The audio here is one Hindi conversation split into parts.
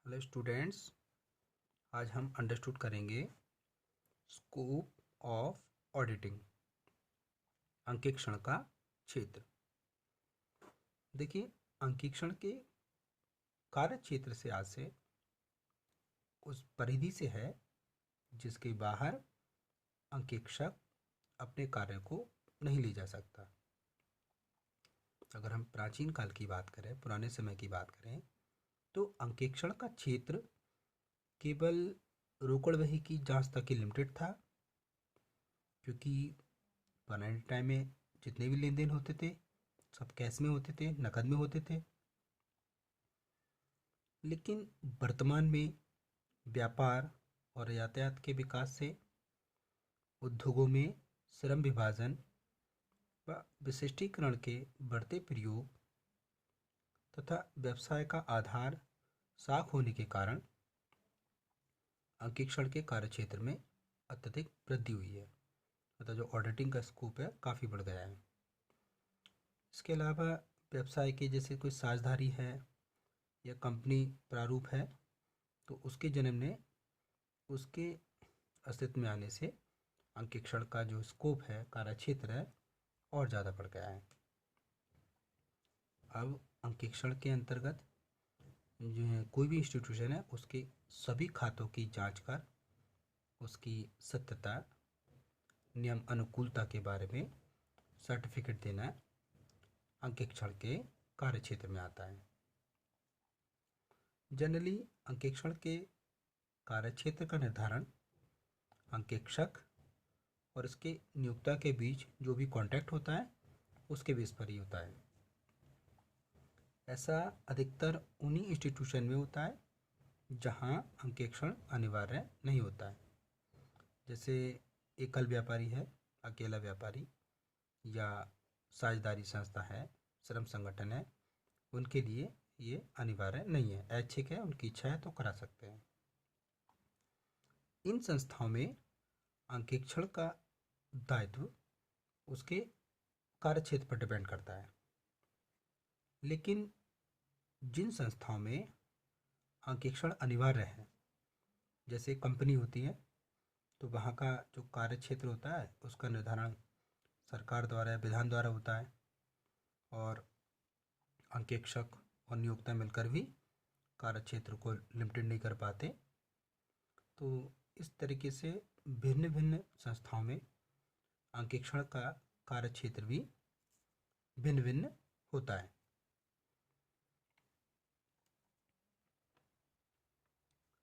हेलो स्टूडेंट्स, आज हम अंडरस्टूड करेंगे स्कोप ऑफ ऑडिटिंग, अंकेक्षण का क्षेत्र। देखिए, अंकेक्षण के कार्य क्षेत्र से आज से उस परिधि से है जिसके बाहर अंकेक्षक अपने कार्य को नहीं ले जा सकता। अगर हम प्राचीन काल की बात करें, पुराने समय की बात करें, तो अंकेक्षण का क्षेत्र केवल रोकड़ बही की जांच तक ही लिमिटेड था, क्योंकि पुराने टाइम में जितने भी लेन देन होते थे सब कैश में होते थे, नकद में होते थे। लेकिन वर्तमान में व्यापार और यातायात के विकास से उद्योगों में श्रम विभाजन व विशिष्टीकरण के बढ़ते प्रयोग तथा व्यवसाय का आधार साख होने के कारण अंकेक्षण के कार्यक्षेत्र में अत्यधिक वृद्धि हुई है। मतलब जो ऑडिटिंग का स्कोप है काफ़ी बढ़ गया है। इसके अलावा व्यवसाय के जैसे कोई साझेदारी है या कंपनी प्रारूप है, तो उसके जन्म ने उसके अस्तित्व में आने से अंकेक्षण का जो स्कोप है, कार्यक्षेत्र है, और ज़्यादा बढ़ गया है। अब अंकेक्षण के अंतर्गत जो है कोई भी इंस्टीट्यूशन है उसके सभी खातों की जांच कर उसकी सत्यता, नियम अनुकूलता के बारे में सर्टिफिकेट देना अंकेक्षण के कार्यक्षेत्र में आता है। जनरली अंकेक्षण के कार्यक्षेत्र का निर्धारण अंकेक्षक और इसके नियोक्ता के बीच जो भी कॉन्टैक्ट होता है उसके बेस पर ही होता है। ऐसा अधिकतर उन्हीं इंस्टीट्यूशन में होता है जहां अंकेक्षण अनिवार्य नहीं होता है। जैसे एकल व्यापारी है, अकेला व्यापारी, या साझेदारी संस्था है, श्रम संगठन है, उनके लिए ये अनिवार्य नहीं है, ऐच्छिक है, उनकी इच्छा है तो करा सकते हैं। इन संस्थाओं में अंकेक्षण का दायित्व उसके कार्यक्षेत्र पर डिपेंड करता है। लेकिन जिन संस्थाओं में अंकेक्षण अनिवार्य है, जैसे कंपनी होती है, तो वहाँ का जो कार्यक्षेत्र होता है उसका निर्धारण सरकार द्वारा या विधान द्वारा होता है, और अंकेक्षक और नियोक्ता मिलकर भी कार्यक्षेत्र को लिमिटेड नहीं कर पाते। तो इस तरीके से भिन्न भिन्न संस्थाओं में अंकेक्षण का कार्यक्षेत्र भी भिन्न भिन्न होता है।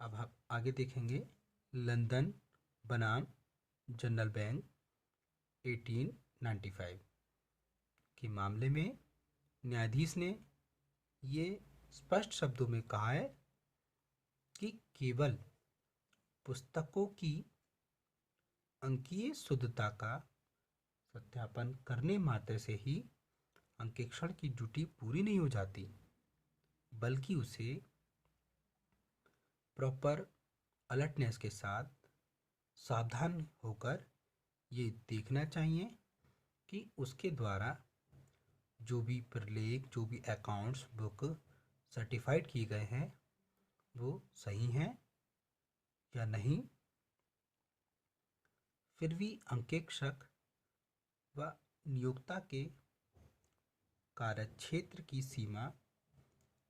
अब हम आगे देखेंगे लंदन बनाम जनरल बैंक 1895 के मामले में न्यायाधीश ने ये स्पष्ट शब्दों में कहा है कि केवल पुस्तकों की अंकीय शुद्धता का सत्यापन करने मात्र से ही अंकेक्षण की ड्यूटी पूरी नहीं हो जाती, बल्कि उसे प्रॉपर अलर्टनेस के साथ सावधान होकर ये देखना चाहिए कि उसके द्वारा जो भी प्रलेख, जो भी अकाउंट्स बुक सर्टिफाइड किए गए हैं वो सही हैं या नहीं। फिर भी अंकेक्षक व नियोक्ता के कार्यक्षेत्र की सीमा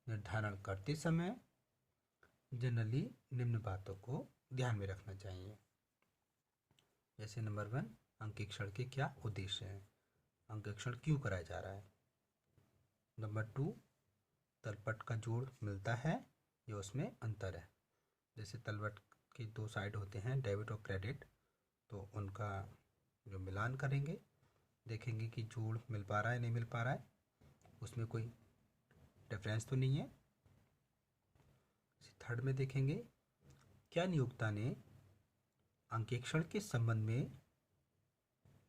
निर्धारण करते समय जनरली निम्न बातों को ध्यान में रखना चाहिए। जैसे नंबर 1, अंकेक्षण के क्या उद्देश्य हैं, अंकेक्षण क्यों कराया जा रहा है। नंबर 2, तलपट का जोड़ मिलता है या उसमें अंतर है। जैसे तलपट के 2 साइड होते हैं, डेबिट और क्रेडिट, तो उनका जो मिलान करेंगे, देखेंगे कि जोड़ मिल पा रहा है नहीं मिल पा रहा है, उसमें कोई डिफरेंस तो नहीं है। थर्ड में देखेंगे क्या नियोक्ता ने अंकेक्षण के संबंध में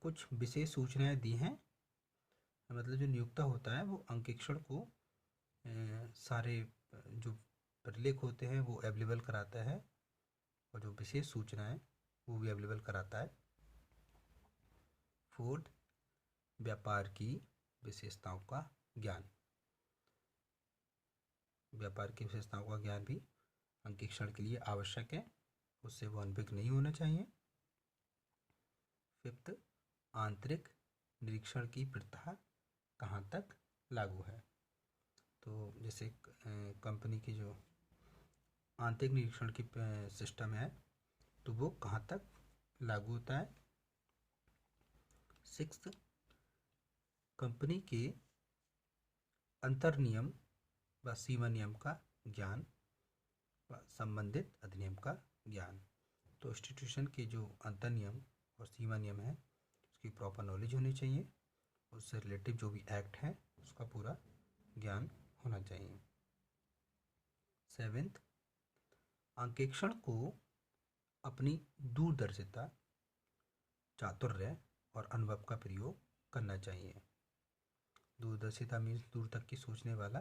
कुछ विशेष सूचनाएं दी हैं। मतलब जो नियोक्ता होता है वो अंकेक्षण को सारे जो प्रलेख होते हैं वो अवेलेबल कराता है, और जो विशेष सूचनाएं वो भी अवेलेबल कराता है। फोर्थ, व्यापार की विशेषताओं का ज्ञान, व्यापार की विशेषताओं का ज्ञान भी अंकेक्षण के लिए आवश्यक है, उससे वो अनभिज्ञ नहीं होना चाहिए। फिफ्थ, आंतरिक निरीक्षण की प्रथा कहाँ तक लागू है। तो जैसे कंपनी की जो आंतरिक निरीक्षण की सिस्टम है तो वो कहाँ तक लागू होता है। सिक्स्थ, कंपनी के अंतर नियम व सीमा नियम का ज्ञान व संबंधित अधिनियम का ज्ञान। तो इंस्टीट्यूशन के जो अंतर नियम और सीमा नियम है उसकी प्रॉपर नॉलेज होनी चाहिए, उससे रिलेटिव जो भी एक्ट है उसका पूरा ज्ञान होना चाहिए। सेवेंथ, अंकेक्षण को अपनी दूरदर्शिता, चातुर्य और अनुभव का प्रयोग करना चाहिए। दूरदर्शिता मीन्स दूर तक की सोचने वाला,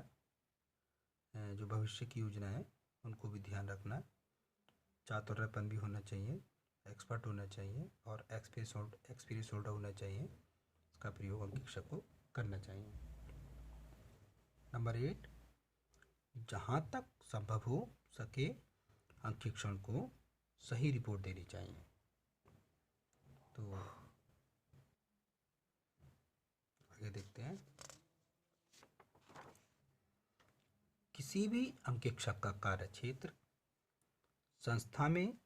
जो भविष्य की योजना है उनको भी ध्यान रखना, चातुर्यपन भी होना चाहिए, एक्सपर्ट होना चाहिए और एक्सपीरियंस होल्डर होना चाहिए। इसका प्रयोग अंकेक्षक को करना चाहिए। नंबर 8, जहाँ तक संभव हो सके अंकेक्षण को सही रिपोर्ट देनी चाहिए। तो आगे देखते हैं। किसी भी अंकेक्षक का कार्य क्षेत्र संस्था में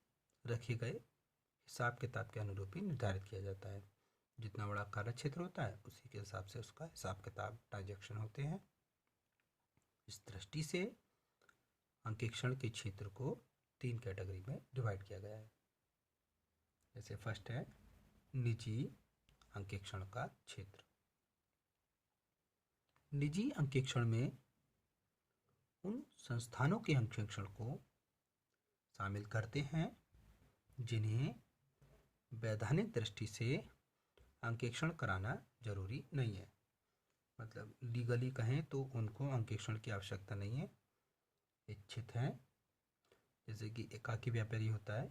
रखे गए हिसाब किताब के अनुरूप ही निर्धारित किया जाता है। जितना बड़ा कार्य क्षेत्र होता है उसी के हिसाब से उसका हिसाब किताब ट्रांजैक्शन होते हैं। इस दृष्टि से अंकेक्षण के क्षेत्र को 3 कैटेगरी में डिवाइड किया गया है। जैसे फर्स्ट है निजी अंकेक्षण का क्षेत्र। निजी अंकेक्षण में उन संस्थानों के अंकेक्षण को शामिल करते हैं जिन्हें वैधानिक दृष्टि से अंकेक्षण कराना जरूरी नहीं है। मतलब लीगली कहें तो उनको अंकेक्षण की आवश्यकता नहीं है, इच्छित है। जैसे कि एकाकी व्यापारी होता है,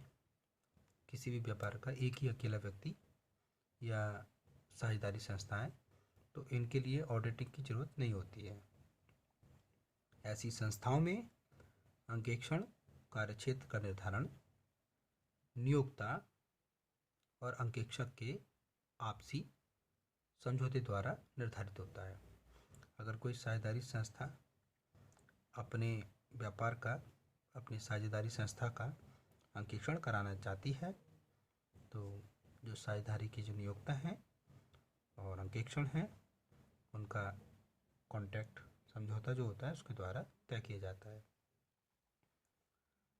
किसी भी व्यापार का एक ही अकेला व्यक्ति या साझेदारी संस्थाएं, तो इनके लिए ऑडिटिंग की जरूरत नहीं होती है। ऐसी संस्थाओं में अंकेक्षण कार्यक्षेत्र का निर्धारण नियोक्ता और अंकेक्षक के आपसी समझौते द्वारा निर्धारित होता है। अगर कोई साझेदारी संस्था अपने व्यापार का, अपनी साझेदारी संस्था का अंकेक्षण कराना चाहती है तो जो साझेदारी के जो नियोक्ता हैं और अंकेक्षण हैं उनका कॉन्ट्रैक्ट, समझौता जो होता है उसके द्वारा तय किया जाता है।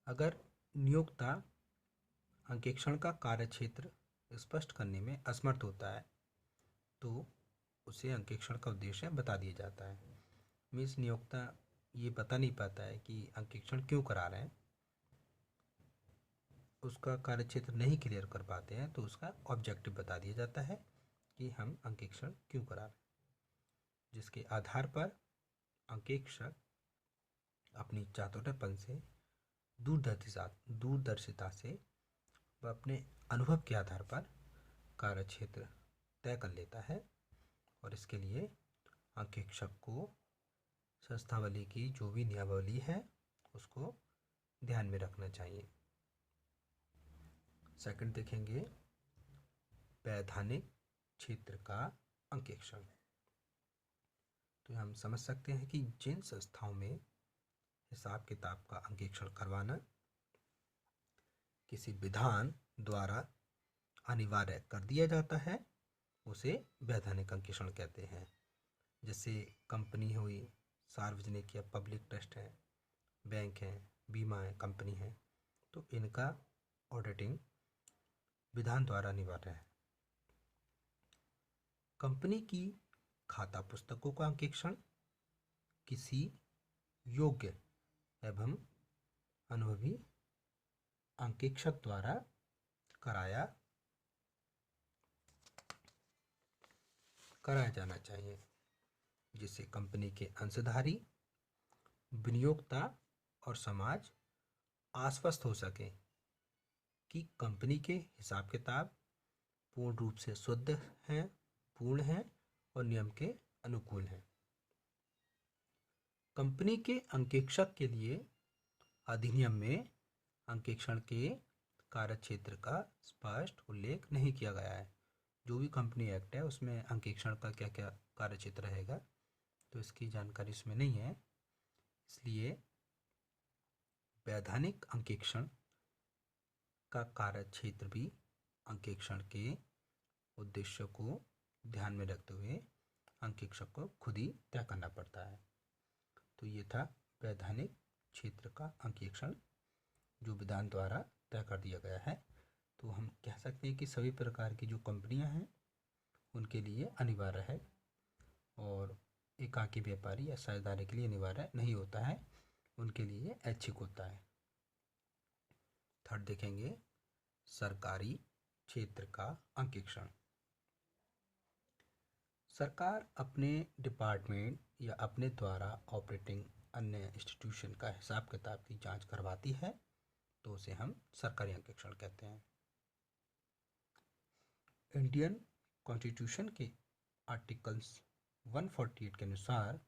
अगर नियोक्ता अंकेक्षण का कार्यक्षेत्र स्पष्ट करने में असमर्थ होता है तो उसे अंकेक्षण का उद्देश्य बता दिया जाता है। मीन्स नियोक्ता ये बता नहीं पाता है कि अंकेक्षण क्यों करा रहे हैं, उसका कार्यक्षेत्र नहीं क्लियर कर पाते हैं तो उसका ऑब्जेक्टिव बता दिया जाता है कि हम अंकेक्षण क्यों करा रहे हैं, जिसके आधार पर अंकेक्षक अपनी चातुर्यपन से, दूरदर्शिता से व अपने अनुभव के आधार पर कार्यक्षेत्र तय कर लेता है और इसके लिए अंकेक्षक को संस्थावली की जो भी नियमावली है उसको ध्यान में रखना चाहिए। सेकंड देखेंगे वैधानिक क्षेत्र का अंकेक्षण। तो हम समझ सकते हैं कि जिन संस्थाओं में हिसाब किताब का अंकेक्षण करवाना किसी विधान द्वारा अनिवार्य कर दिया जाता है उसे वैधानिक अंकेक्षण कहते हैं। जैसे कंपनी हुई, सार्वजनिक या पब्लिक ट्रस्ट है, बैंक है, बीमा है, कंपनी है, तो इनका ऑडिटिंग विधान द्वारा अनिवार्य है। कंपनी की खाता पुस्तकों का अंकेक्षण किसी योग्य एवं अनुभवी अंकेक्षक द्वारा कराया जाना चाहिए, जिससे कंपनी के अंशधारी, विनियोक्ता और समाज आश्वस्त हो सके कि कंपनी के हिसाब किताब पूर्ण रूप से शुद्ध हैं, पूर्ण हैं और नियम के अनुकूल हैं। कंपनी के अंकेक्षक के लिए अधिनियम में अंकेक्षण के कार्यक्षेत्र का स्पष्ट उल्लेख नहीं किया गया है। जो भी कंपनी एक्ट है उसमें अंकेक्षण का क्या क्या कार्यक्षेत्र रहेगा, तो इसकी जानकारी इसमें नहीं है। इसलिए वैधानिक अंकेक्षण का कार्यक्षेत्र भी अंकेक्षण के उद्देश्य को ध्यान में रखते हुए अंकेक्षक को खुद ही तय करना पड़ता है। तो ये था वैधानिक क्षेत्र का अंकेक्षण जो विधान द्वारा तय कर दिया गया है। तो हम कह सकते हैं कि सभी प्रकार की जो कंपनियां हैं उनके लिए अनिवार्य है, और एकाकी व्यापारी या साझेदारी के लिए अनिवार्य नहीं होता है, उनके लिए ऐच्छिक होता है। थर्ड देखेंगे सरकारी क्षेत्र का अंकेक्षण। सरकार अपने डिपार्टमेंट या अपने द्वारा ऑपरेटिंग अन्य इंस्टीट्यूशन का हिसाब किताब की जांच करवाती है, तो उसे हम सरकारी अंकेक्षण कहते हैं। इंडियन कॉन्स्टिट्यूशन के आर्टिकल्स 148 के अनुसार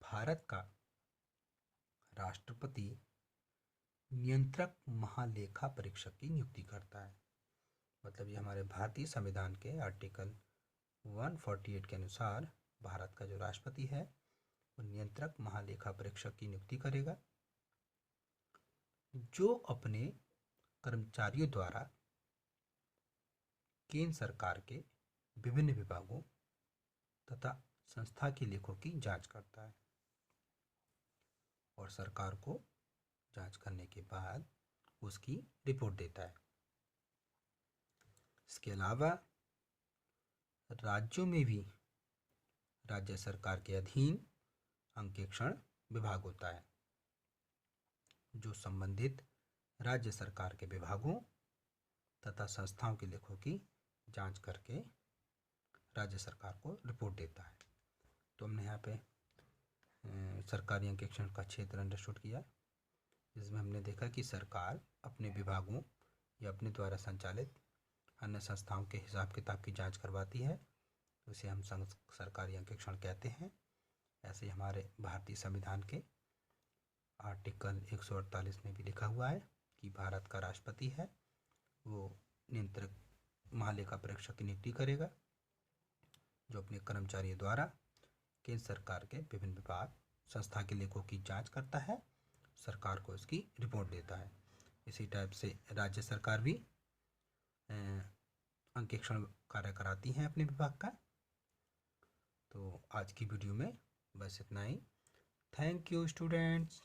भारत का राष्ट्रपति नियंत्रक महालेखा परीक्षक की नियुक्ति करता है। मतलब ये हमारे भारतीय संविधान के आर्टिकल 148 के अनुसार भारत का जो राष्ट्रपति है वो नियंत्रक महालेखा परीक्षक की नियुक्ति करेगा, जो अपने कर्मचारियों द्वारा केंद्र सरकार के विभिन्न विभागों तथा संस्था के लेखों की जांच करता है और सरकार को जांच करने के बाद उसकी रिपोर्ट देता है। इसके अलावा राज्यों में भी राज्य सरकार के अधीन अंकेक्षण विभाग होता है, जो संबंधित राज्य सरकार के विभागों तथा संस्थाओं के लेखों की जांच करके राज्य सरकार को रिपोर्ट देता है। तो हमने यहाँ पे सरकारी अंकेक्षण का क्षेत्र अंडरस्टूड किया, जिसमें हमने देखा कि सरकार अपने विभागों या अपने द्वारा संचालित अन्य संस्थाओं के हिसाब किताब की जांच करवाती है, उसे हम सरकारी अंकेक्षण कहते हैं। ऐसे ही हमारे भारतीय संविधान के आर्टिकल 148 में भी लिखा हुआ है कि भारत का राष्ट्रपति है वो नियंत्रक महालेखा परीक्षक की नियुक्ति करेगा, जो अपने कर्मचारियों द्वारा केंद्र सरकार के विभिन्न विभाग संस्था के लेखों की जांच करता है, सरकार को इसकी रिपोर्ट देता है। इसी टाइप से राज्य सरकार भी अंकेक्षण कार्य कराती हैं अपने विभाग का। तो आज की वीडियो में बस इतना ही। Thank you students.